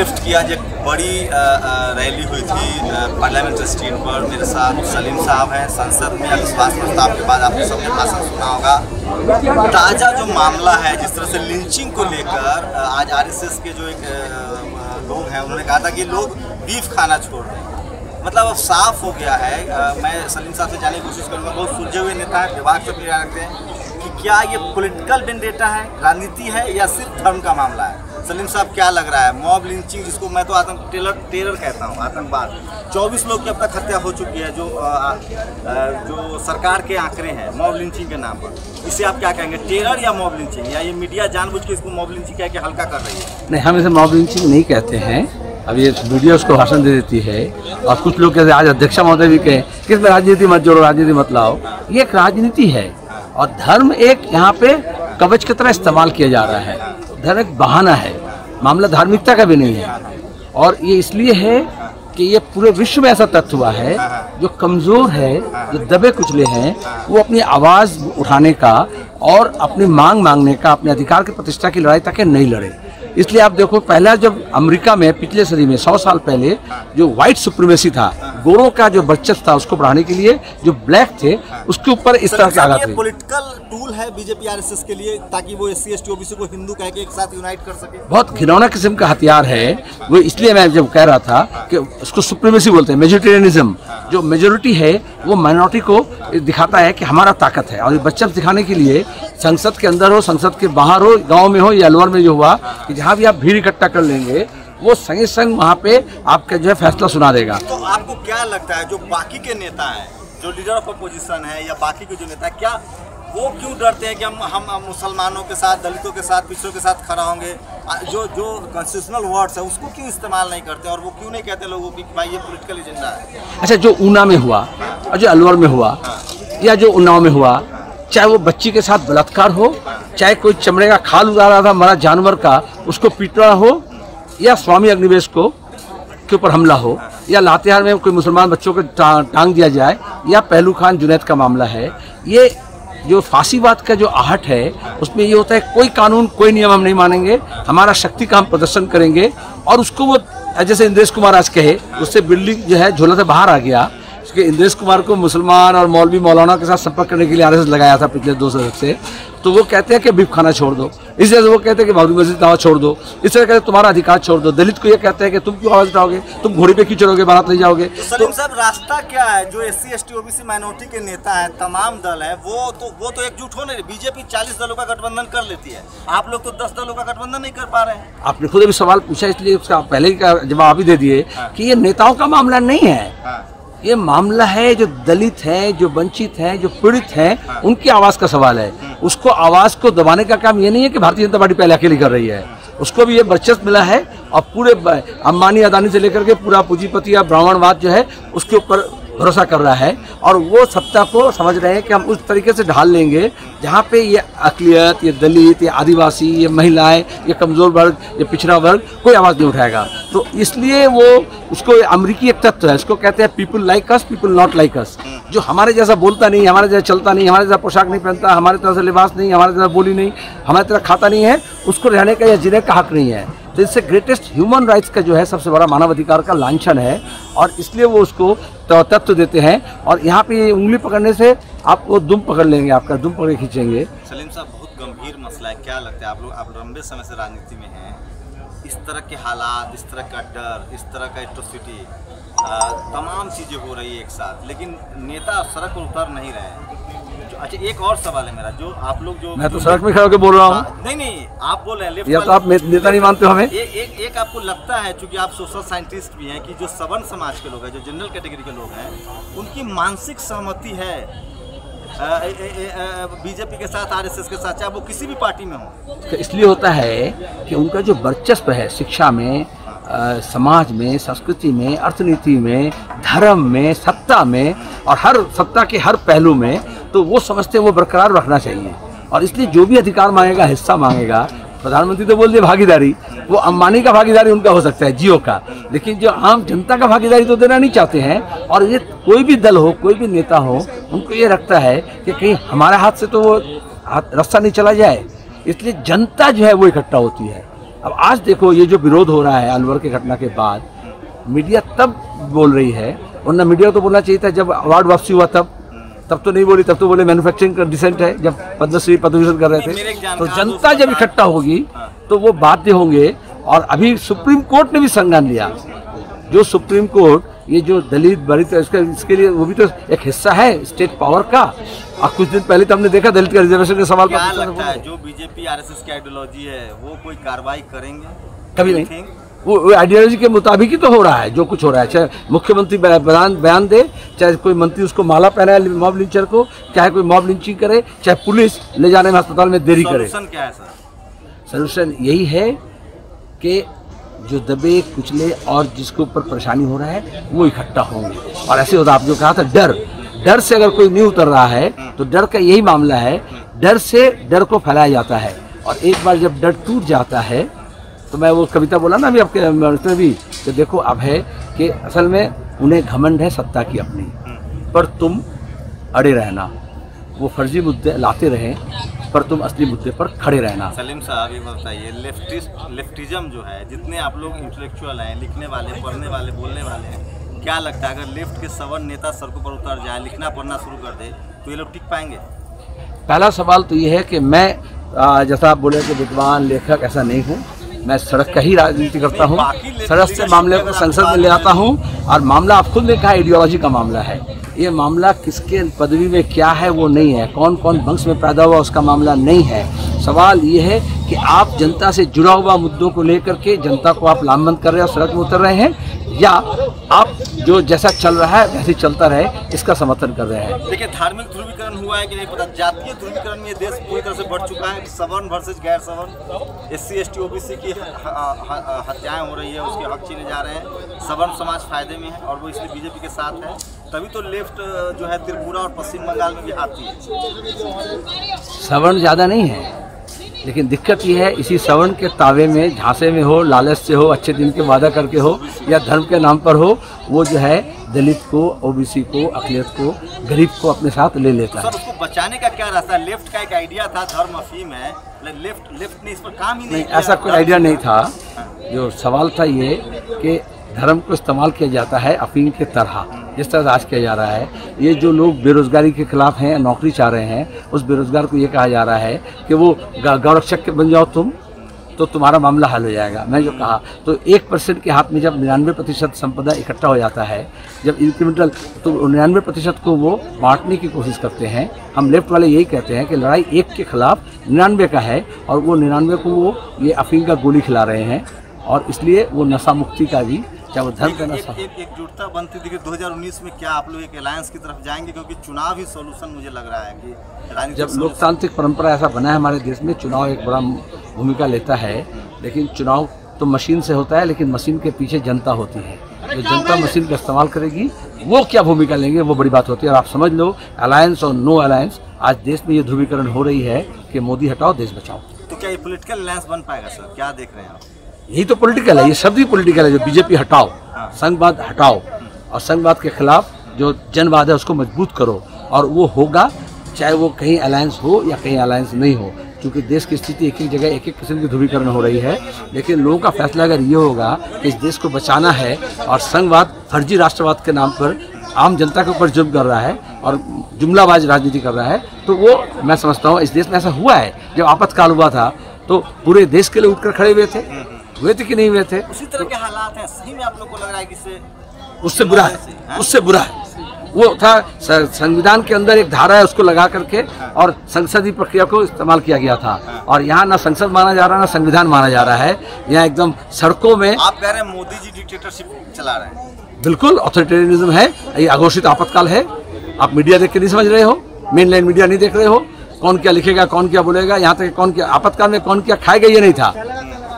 Left किया। जो बड़ी रैली हुई थी पार्लियामेंट स्ट्रीट पर, मेरे साथ सलीम साहब हैं। संसद में अविश्वास प्रस्ताव के बाद आपने सबने भाषण सुना होगा। ताज़ा जो मामला है, जिस तरह से लिंचिंग को लेकर आज आरएसएस के जो एक लोग हैं, उन्होंने कहा था कि लोग बीफ खाना छोड़ रहे हैं। मतलब अब साफ हो गया है। मैं सलीम साहब से जानने की कोशिश करूँगा, बहुत सुलझे हुए नेता है, विभाग से भी रखते हैं कि क्या ये पॉलिटिकल वेंडेटा है, राजनीति है, या सिर्फ धर्म का मामला है। सलीम साहब, क्या लग रहा है? मॉब लिंचिंग, जिसको मैं तो टेरर कहता हूँ, आतंकवाद, 24 लोग की अब तक हत्या हो चुकी है, जो सरकार के आंकड़े हैं मॉब लिंचिंग के नाम पर, इसे आप क्या कहेंगे? टेरर या मॉब लिंचिंग, या ये मीडिया जानबूझ के इसको मॉब लिंचिंग कह के हल्का कर रही है? नहीं, हम इसे मॉब लिंचिंग नहीं कहते हैं। अब ये मीडिया उसको भाषण दे देती है, और कुछ लोग कहते हैं, आज अध्यक्षा महोदय भी कहें कि इसमें राजनीति मत जोड़ो, राजनीति मत लाओ। ये एक राजनीति है, और धर्म एक यहाँ पे कवच की तरह इस्तेमाल किया जा रहा है। धर्म एक बहाना है, मामला धार्मिकता का भी नहीं है। और ये इसलिए है कि ये पूरे विश्व में ऐसा तथ्य हुआ है, जो कमज़ोर है, जो दबे कुचले हैं, वो अपनी आवाज़ उठाने का और अपनी मांग मांगने का, अपने अधिकार की प्रतिष्ठा की लड़ाई ताकि नहीं लड़े। इसलिए आप देखो, पहला जब अमेरिका में पिछले सदी में 100 साल पहले जो व्हाइट सुप्रीमेसी था, गोरों का जो वर्चस्व था, उसको बढ़ाने के लिए जो ब्लैक थे उसके ऊपर इस तरह के आघात हुए। पॉलिटिकल टूल है बीजेपी आरएसएस के लिए, ताकि वो एससी एसटी ओबीसी को हिंदू कह के एक साथ यूनाइट कर सके। बहुत घिनौना किस्म का हथियार है वो। इसलिए मैं जब कह रहा था कि उसको सुप्रीमेसी बोलते हैं, मेजोरिटेरियनिज्म। जो मेजोरिटी है वो माइनॉरिटी को दिखाता है कि हमारा ताकत है, और ये वर्चस्व दिखाने के लिए संसद के अंदर हो, संसद के बाहर हो, गाँव में हो या अलवर में जो हुआ, कि जहाँ भी आप भीड़ इकट्ठा कर लेंगे, वो संगे संग वहाँ पे आपका जो है फैसला सुना देगा। तो आपको क्या लगता है, जो बाकी के नेता हैं, जो लीडर ऑफ अपोजिशन है, या बाकी के जो नेता है, क्या वो क्यों डरते हैं कि हम मुसलमानों के साथ, दलितों के साथ, पिछड़ों के साथ खड़ा होंगे? जो कॉन्स्टिट्यूशनल वर्ड्स है उसको क्यों इस्तेमाल नहीं करते, और वो क्यों नहीं कहते लोगों की भाई ये पॉलिटिकल एजेंडा है? अच्छा, जो ऊना में हुआ, और जो अलवर में हुआ, या जो उन्नाव में हुआ, चाहे वो बच्ची के साथ बलात्कार हो, चाहे कोई चमड़े का खाल उड़ा रहा था मरा जानवर का, उसको पीटना हो, या स्वामी अग्निवेश को के ऊपर हमला हो, या लातेहार में कोई मुसलमान बच्चों को टांग दिया जाए, या पहलू खान जुनैद का मामला है, ये जो फांसीवाद का जो आहट है, उसमें ये होता है कोई कानून, कोई नियम हम नहीं मानेंगे, हमारा शक्ति का हम प्रदर्शन करेंगे। और उसको वो, जैसे इंद्रेश कुमार आज कहे, उससे बिल्ली जो है झोला से बाहर आ गया। इंद्रेश कुमार को मुसलमान और मौलवी मौलाना के साथ संपर्क करने के लिए आरएसएस लगाया था पिछले 2 दशक से, तो वो कहते हैं कि बीफ खाना छोड़ दो। इस तरह से वो कहते हैं कि बाबरी मस्जिद दावा छोड़ दो। इस तरह कहते हैं तुम्हारा अधिकार छोड़ दो। दलित को ये कहते हैं कि तुम क्यों आवाज उठाओगे, तुम घोड़ी पे क्यों चढ़ोगे, बारात ले जाओगे। तो सलीम साहब, रास्ता क्या है? जो एससी एसटी ओबीसी माइनॉरिटी के नेता हैं, तमाम दल है, वो तो एकजुट हो नहीं। बीजेपी 40 दलों का गठबंधन कर लेती है, आप लोग तो 10 दलों का गठबंधन नहीं कर पा रहे हैं। आपने खुद अभी सवाल पूछा, इसलिए उसका पहले ही का जवाब भी दे दिए कि ये नेताओं का मामला नहीं है। ये मामला है जो दलित हैं, जो वंचित हैं, जो पीड़ित हैं, उनकी आवाज़ का सवाल है। उसको आवाज़ को दबाने का काम ये नहीं है कि भारतीय जनता पार्टी पहले अकेली कर रही है। उसको भी ये वर्चस्व मिला है, और पूरे अंबानी अदानी से लेकर के पूरा पूंजीपति या ब्राह्मणवाद जो है उसके ऊपर भरोसा कर रहा है, और वो सत्ता को समझ रहे हैं कि हम उस तरीके से ढाल लेंगे जहाँ पे ये अक़लियत, ये दलित, ये आदिवासी, ये महिलाएं, ये कमज़ोर वर्ग, ये पिछड़ा वर्ग कोई आवाज़ नहीं उठाएगा। तो इसलिए वो उसको अमेरिकी एक तत्व है, उसको कहते हैं people like us, people not like us. जो हमारे जैसा बोलता नहीं, हमारे जैसा चलता नहीं, हमारे जैसा पोशाक नहीं पहनता, हमारे तरह से लिबास नहीं, हमारे जैसा बोली नहीं, हमारे तरह खाता नहीं है, उसको रहने का या जीने का हक नहीं है। तो इससे ग्रेटेस्ट ह्यूमन राइट्स का जो है सबसे बड़ा मानव अधिकार का लांछन है, और इसलिए वो उसको तत्व देते हैं। और यहाँ पे उंगली पकड़ने से आपको दुम पकड़ लेंगे, आपका दुम पकड़ खींचेंगे। सलीम साहब, बहुत गंभीर मसला है, क्या लगता है? आप लंबे समय से राजनीति में हैं, इस तरह के हालात, इस तरह का डर, इस तरह का एट्रोसिटी, तमाम चीज़ें हो रही है एक साथ, लेकिन नेता सड़क पर उतर नहीं रहे हैं। अच्छा, एक और सवाल है मेरा, जो आप लोग जो मैं तो सड़क में खड़ा होकर बोल रहा हूँ। नहीं, आप बोल रहे हैं या तो आप नेता नहीं मानते हो हमें। एक आपको लगता है, चूंकि आप सोशल साइंटिस्ट भी हैं, कि जो सवर्ण समाज के लोग हैं, जो जनरल कैटेगरी के लोग हैं, उनकी मानसिक सहमति है बीजेपी के साथ, आरएसएस के साथ, चाहे वो किसी भी पार्टी में हो? तो इसलिए होता है कि उनका जो वर्चस्व है शिक्षा में, समाज में, संस्कृति में, अर्थनीति में, धर्म में, सत्ता में, और हर सत्ता के हर पहलू में, तो वो समझते हैं वो बरकरार रखना चाहिए। और इसलिए जो भी अधिकार मांगेगा, हिस्सा मांगेगा, प्रधानमंत्री तो बोल दिए भागीदारी, वो अंबानी का भागीदारी उनका हो सकता है, जियो का, लेकिन जो आम जनता का भागीदारी तो देना नहीं चाहते हैं। और ये कोई भी दल हो, कोई भी नेता हो, उनको ये रखता है कि कहीं हमारे हाथ से तो वो रास्ता नहीं चला जाए, इसलिए जनता जो है वो इकट्ठा होती है। अब आज देखो ये जो विरोध हो रहा है अलवर के घटना के बाद, मीडिया तब बोल रही है, वरना मीडिया तो बोलना चाहिए था जब अवार्ड वापसी हुआ तब तो नहीं बोली, तब तो बोले मैन्युफैक्चरिंग का डिसेंट है, जब पद्मश्री पद्मभूषण कर रहे थे। तो जनता जब इकट्ठा होगी तो वो बाध्य होंगे। और अभी सुप्रीम कोर्ट ने भी संज्ञान लिया, जो सुप्रीम कोर्ट ये जो दलित बलित इसके लिए वो भी तो एक हिस्सा है स्टेट पावर का। और कुछ दिन पहले तो हमने देखा दलित का रिजर्वेशन के सवाल क्या लगता है जो बीजेपी आरएसएस की आइडियोलॉजी है वो कोई कार्रवाई करेंगे? कभी नहीं, वो आइडियोलॉजी के मुताबिक ही तो हो रहा है जो कुछ हो रहा है। चाहे मुख्यमंत्री बयान दे, चाहे कोई मंत्री उसको माला पहनाए मॉब लिंचर को, चाहे कोई मॉब लिंचिंग करे, चाहे पुलिस ले जाने में अस्पताल में देरी करे। सॉल्यूशन क्या है सर? सॉल्यूशन यही है कि जो दबे कुचले और जिसके ऊपर परेशानी हो रहा है वो इकट्ठा होंगे। और ऐसे होता, आप जो कहा था डर से अगर कोई नहीं उतर रहा है तो डर का यही मामला है, डर से डर को फैलाया जाता है। और एक बार जब डर टूट जाता है तो मैं वो कविता बोला ना अभी आपके उसमें भी, तो देखो अब है कि असल में उन्हें घमंड है सत्ता की अपनी, पर तुम अड़े रहना, वो फर्जी मुद्दे लाते रहे पर तुम असली मुद्दे पर खड़े रहना। सलीम साहब ये बताइए, लेफ्टिज्म जो है, जितने आप लोग इंटेलेक्चुअल हैं, लिखने वाले, पढ़ने वाले, बोलने वाले हैं, क्या लगता है अगर लेफ्ट के सवर्ण नेता सड़कों पर उतर जाए, लिखना पढ़ना शुरू कर दे तो ये लोग टिक पाएंगे? पहला सवाल तो ये है कि मैं जैसा आप बोले कि विद्वान लेखक ऐसा नहीं हूँ, मैं सड़क का ही राजनीति करता हूँ। सड़क से मामले को संसद में ले आता हूँ और मामला आप खुद ने कहा आइडियोलॉजी का मामला है। ये मामला किसके पदवी में क्या है वो नहीं है, कौन कौन वंश में पैदा हुआ उसका मामला नहीं है। सवाल ये है कि आप जनता से जुड़ा हुआ मुद्दों को लेकर के जनता को आप लामबंद कर रहे हैं और सड़क में उतर रहे हैं, या आप जो जैसा चल रहा है वैसे चलता रहे इसका समर्थन कर रहे हैं। देखिए धार्मिक ध्रुवीकरण हुआ है कि नहीं पता, जातीय ध्रुवीकरण में ये देश पूरी तरह से बढ़ चुका है। सवर्ण वर्सेस गैर सवर्ण, SC ST OBC की हत्याएं हो रही है, उसके हक छीने जा रहे हैं। सवर्ण समाज फायदे में है और वो इसलिए बीजेपी के साथ है, तभी तो लेफ्ट जो है त्रिपुरा और पश्चिम बंगाल में भी आती है। सवर्ण ज़्यादा नहीं है, लेकिन दिक्कत ये है इसी सवर्ण के तावे में, झांसे में हो, लालच से हो, अच्छे दिन के वादा करके हो, या धर्म के नाम पर हो, वो जो है दलित को, OBC को, अकलियत को, गरीब को अपने साथ ले लेता है। सर उसको बचाने का क्या रास्ता है? लेफ्ट का एक आइडिया था धर्म अफीम है, लेफ्ट ने इस पर काम ही नहीं किया। ऐसा कोई आइडिया नहीं था। जो सवाल था ये कि धर्म को इस्तेमाल किया जाता है अफीम के तरह, जिस तरह आज किया जा रहा है। ये जो लोग बेरोजगारी के खिलाफ हैं, नौकरी चाह रहे हैं, उस बेरोजगार को ये कहा जा रहा है कि वो गौरक्षक बन जाओ तुम, तो तुम्हारा मामला हल हो जाएगा। मैं जो कहा तो 1% के हाथ में जब 99% संपदा इकट्ठा हो जाता है, जब इंक्रीमेंटल, तो 99% को वो बांटने की कोशिश करते हैं। हम लेफ्ट वाले यही कहते हैं कि लड़ाई 1 के खिलाफ 99 का है, और वो 99 को वो ये अफीम का गोली खिला रहे हैं। और इसलिए वो नशा मुक्ति का भी, चाहे वो धर्म का नशा। एकजुटता बनती थी कि 2019 में क्या आप लोग एक अलायंस की तरफ जाएंगे? क्योंकि चुनाव ही सोल्यूशन मुझे लग रहा है कि जब लोकतांत्रिक परंपरा ऐसा बना है हमारे देश में, चुनाव एक बड़ा भूमिका लेता है। लेकिन चुनाव तो मशीन से होता है, लेकिन मशीन के पीछे जनता होती है। जो जनता मशीन का इस्तेमाल करेगी वो क्या भूमिका लेंगे, वो बड़ी बात होती है। और आप समझ लो अलायंस और नो अलायंस, आज देश में ये ध्रुवीकरण हो रही है कि मोदी हटाओ देश बचाओ। तो क्या ये पॉलिटिकल अलायंस बन पाएगा सर? क्या देख रहे हैं आप? यही तो पॉलिटिकल है, ये शब्द ही पॉलिटिकल है। जो बीजेपी हटाओ, संघवाद हटाओ, और संघवाद के खिलाफ जो जनवाद है उसको मजबूत करो, और वो होगा चाहे वो कहीं अलायंस हो या कहीं अलायंस नहीं हो। क्योंकि देश की स्थिति एक जगह एक किस्म की ध्रुवीकरण हो रही है। लेकिन लोगों का फैसला अगर ये होगा कि इस देश को बचाना है, और संघवाद फर्जी राष्ट्रवाद के नाम पर आम जनता के ऊपर जुल्म कर रहा है और जुमलाबाज राजनीति कर रहा है, तो वो मैं समझता हूँ इस देश में ऐसा हुआ है। जब आपातकाल हुआ था तो पूरे देश के लिए उठकर खड़े हुए थे कि नहीं हुए थे? उसी तरह के हालात हैं। सही में आप लोग को लग रहा है कि उससे बुरा है, उससे बुरा है। वो था संविधान के अंदर एक धारा है, उसको लगा करके और संसदीय प्रक्रिया को इस्तेमाल किया गया था। और यहाँ ना संसद माना जा रहा ना संविधान माना जा रहा है। यहाँ एकदम सड़कों में आप कह रहे हैं मोदी जी डिक्टेटरशिप चला रहे हैं। बिल्कुल ऑथोरिटेरियनिज्म है, ये अघोषित आपातकाल है। आप मीडिया देख के नहीं समझ रहे हो, मेन लाइन मीडिया नहीं देख रहे हो, कौन क्या लिखेगा, कौन क्या बोलेगा। यहाँ तक कौन क्या आपातकाल में कौन क्या खाएगा ये नहीं था,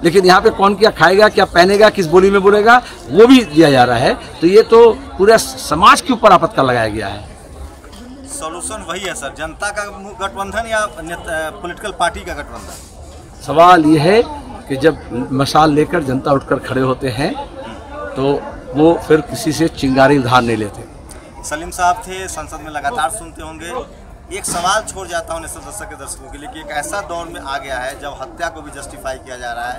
लेकिन यहाँ पे कौन क्या खाएगा, क्या पहनेगा, किस बोली में बोलेगा वो भी दिया जा रहा है। तो ये तो पूरे समाज के ऊपर आपातकाल लगाया गया है। सॉल्यूशन वही है सर, जनता का गठबंधन या पॉलिटिकल पार्टी का गठबंधन? सवाल ये है कि जब मशाल लेकर जनता उठकर खड़े होते हैं तो वो फिर किसी से चिंगारी उधार नहीं लेते। सलीम साहब थे, संसद में लगातार सुनते होंगे, एक सवाल छोड़ जाता हूँ नेशनल दस्तक के दर्शकों के लिए कि एक ऐसा दौर में आ गया है जब हत्या को भी जस्टिफाई किया जा रहा है,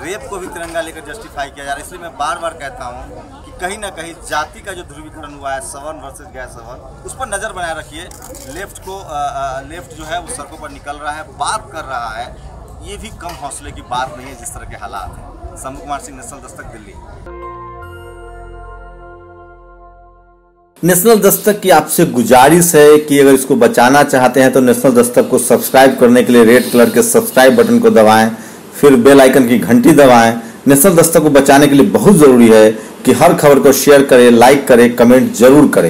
रेप को भी तिरंगा लेकर जस्टिफाई किया जा रहा है। इसलिए मैं बार बार कहता हूँ कि कहीं ना कहीं जाति का जो ध्रुवीकरण हुआ है, सवर्ण वर्सेस गैर सवर्ण, उस पर नज़र बनाए रखिए। लेफ्ट जो है वो सड़कों पर निकल रहा है, बात कर रहा है, ये भी कम हौसले की बात नहीं है जिस तरह के हालात हैं। शंभू कुमार सिंह, नेशनल दस्तक, दिल्ली। नेशनल दस्तक की आपसे गुजारिश है कि अगर इसको बचाना चाहते हैं तो नेशनल दस्तक को सब्सक्राइब करने के लिए रेड कलर के सब्सक्राइब बटन को दबाएं, फिर बेल आइकन की घंटी दबाएं। नेशनल दस्तक को बचाने के लिए बहुत ज़रूरी है कि हर खबर को शेयर करें, लाइक करें, कमेंट जरूर करें।